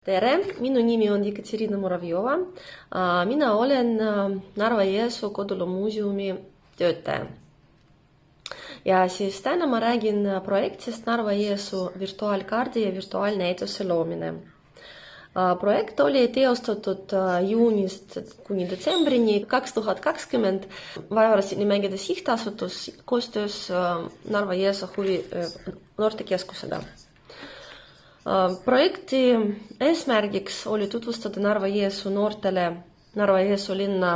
Tere, minu nimi on Ekaterina Muravjova. Mina olen Narva-Jõesuu Koduloomuuseumi töötaja. Ja siis täna ma räägin projektist Narva-Jõesuu virtuaalkaardi ja virtuaalnäituse loomine. Projekt oli teostatud juunist kuni detsembrini 2020 Vaevarasinimägede sihtasutus koostöös Narva-Jõesuu noortekeskusega. Projekti eesmärgiks oli tutvustada Narva-Jõesuu noortele Narva-Jõesuu linna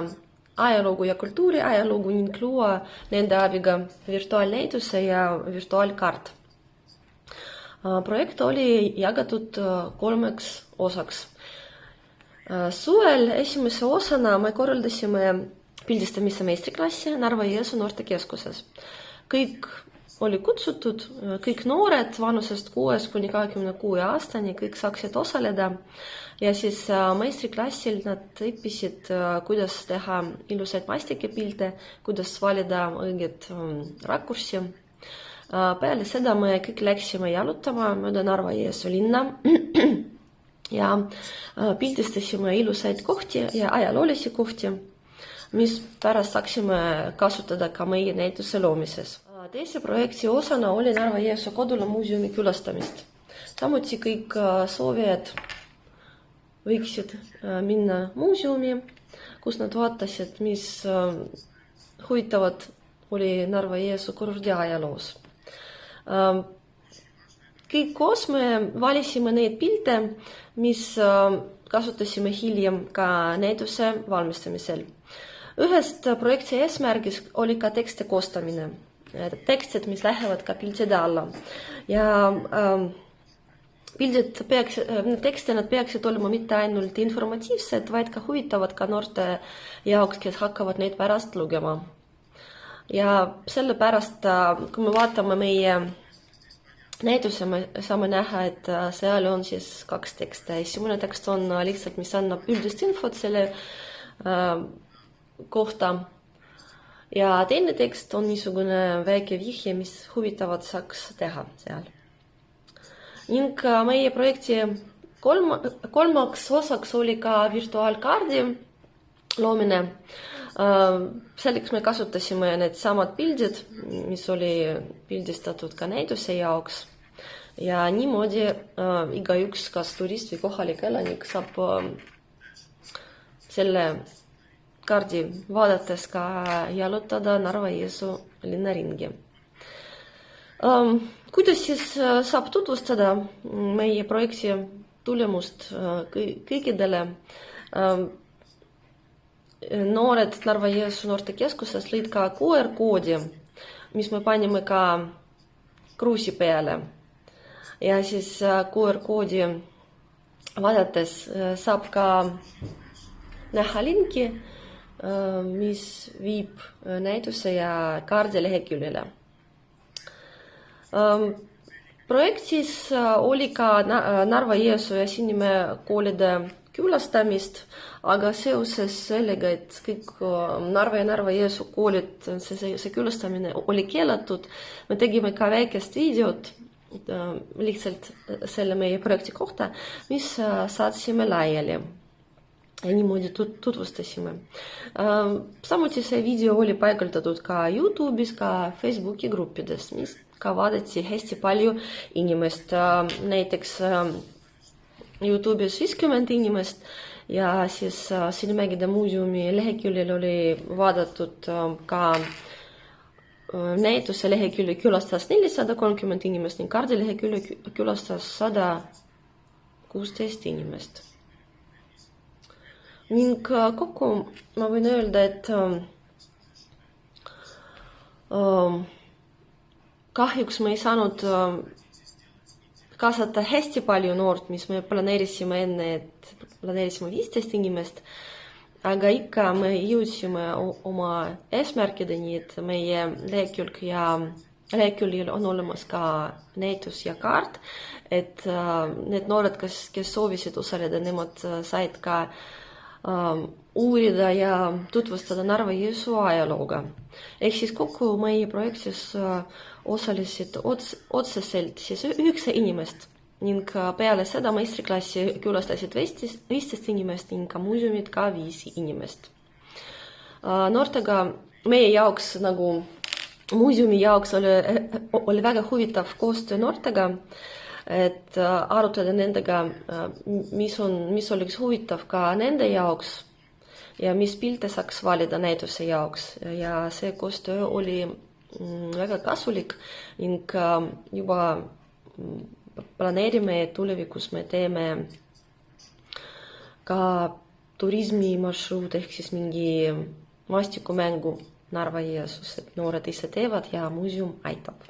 ajalugu ja kultuuri ajalugu ning luua nende abiga virtuaalnäituse ja virtuaalkaart. Projekt oli jagatud 3 osaks. Suvel esimese osana me korraldasime pildistamise meistriklassi Narva-Jõesuu noortekeskuses. Kõik oli kutsutud, kõik noored vanusest 6 kuni 26 aastani, kõik saaksid osaleda ja siis meistriklassil nad õppisid, kuidas teha ilusaid plastikapilte, kuidas valida õiget rakurssi. Peale seda me kõik läksime jalutama mööda Narva-Jõesuu linna ja pildistasime ilusaid kohti ja ajaloolisi kohti, mis pärast saaksime kasutada ka meie näituse loomises. Teise projekti osana oli Narva-Jõesuu Koduloomuuseumi külastamist. Samuti kõik soovijad võiksid minna muuseumi, kus nad vaatasid, mis huvitavat oli Narva-Jõesuu kurordi ajaloos. Kõik koos me valisime neid pilte, mis kasutasime hiljem ka näituse valmistamisel. Ühest projekti eesmärgis oli ka tekste koostamine. Tekstid, mis lähevad ka piltide alla. Ja tekste nad peaksid olema mitte ainult informatiivsed, vaid ka huvitavad ka noorte jaoks, kes hakkavad neid pärast lugema. Ja sellepärast, kui me vaatame meie näituse, me saame näha, et seal on siis 2 tekste. Esimene tekst on lihtsalt, mis annab üldist infot selle kohta. Ja teine tekst on niisugune väike vihje, mis huvitavat saaks teha seal. Ning meie projekti kolmaks osaks oli ka virtuaalkaardi loomine. Selleks me kasutasime need samad pildid, mis oli pildistatud ka näituse jaoks. Ja niimoodi igaüks, kas turist või kohalik elanik, saab selle kaardi vaadates ka jalutada Narva-Jõesuu linnaringi. Kuidas siis saab tutvustada meie projekti tulemust kõikidele? Noored Narva-Jõesuu noortekeskuses lõid ka QR-koodi, mis me panime ka kruusi peale. Ja siis QR-koodi vaadates saab ka näha linki, mis viib näituse ja kaardi leheküljele. Projektis oli ka Narva-Jõesuu ja Sinimäe koolide külastamist, aga seoses sellega, et kõik Narva ja Narva-Jõesuu koolid, see külastamine oli keelatud, me tegime ka väikest videot lihtsalt selle meie projekti kohta, mis saatsime laiali. Ja niimoodi tutvustasime. Samuti see video oli paigaldatud ka YouTube'is, ka Facebooki gruppides, mis ka vaadati hästi palju inimest. Näiteks YouTube'is 50 inimest ja siis Sinimägede muuseumi leheküljel oli vaadatud ka näituse lehekülje külastas 430 inimest ning kaardi lehekülje külastas 116 inimest. Ning kokku ma võin öelda, et kahjuks me ei saanud kaasata hästi palju noort, mis me planeerisime enne, et planeerisime 15 inimest, aga ikka me jõudsime oma eesmärkideni, et meie leheküljel on olemas ka näitus ja kaart, et need noored, kes soovisid osaleda, nemad said ka uurida ja tutvustada Narva-Jõesuu ajalooga. Ehk siis kokku meie projektis osalesid otseselt siis 9 inimest ning peale seda meistriklassi külastasid 15 inimest ning ka muuseumid ka 5 inimest. Noortega meie jaoks nagu muuseumi jaoks oli väga huvitav koostöö noortega, et arutleda nendega, mis oleks huvitav ka nende jaoks ja mis pilte saaks valida näituse jaoks ja see koostöö oli väga kasulik ning juba planeerime, et tulevikus me teeme ka turismimarsruut ehk siis mingi maastikumängu Narva-Jõesuus, et noored ise teevad ja muuseum aitab.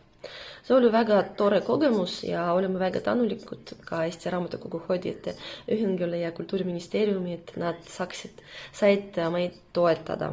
See oli väga tore kogemus ja oleme väga tänulikud ka Eesti Raamatukogu hoidjate ühingule ja Kultuuriministeeriumi, et nad said meid toetada.